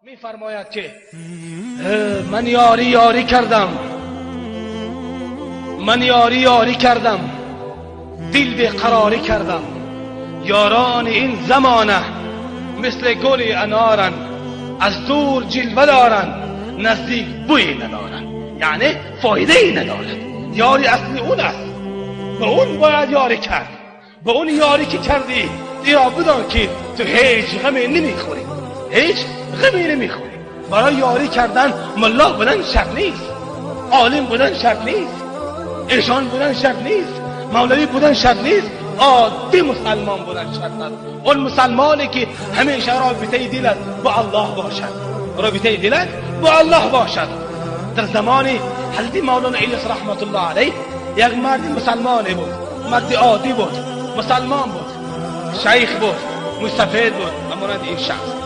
می‌فرماید که من یاری کردم، من یاری کردم، دل به قراری کردم. یاران این زمانه مثل گل انارن، از دور جلوه دارن، نزدیک بوی ندارن. یعنی فایده ای ندارد. یاری اصلی اون است، به اون باید یاری کرد. به اون یاری که کردی یا بدان که تو هیچ غمی نمیخوری، هیچ غمی نمیخوری. برای یاری کردن ملا بودن شرط نیست، عالم بودن شرط نیست، ایشان بودن شرط نیست، مولوی بودن شرط نیست، عادی مسلمان بودن شرط است. اون مسلمانی که همیشه رابطه دلت با الله باشد، رابطه دلت با الله باشد. در زمان حضرت مولانا الیاس رحمت الله علیه یک مرد مسلمانی بود، مرد عادی بود، مسلمان بود، شیخ بود، مستفید بود، اما این شخص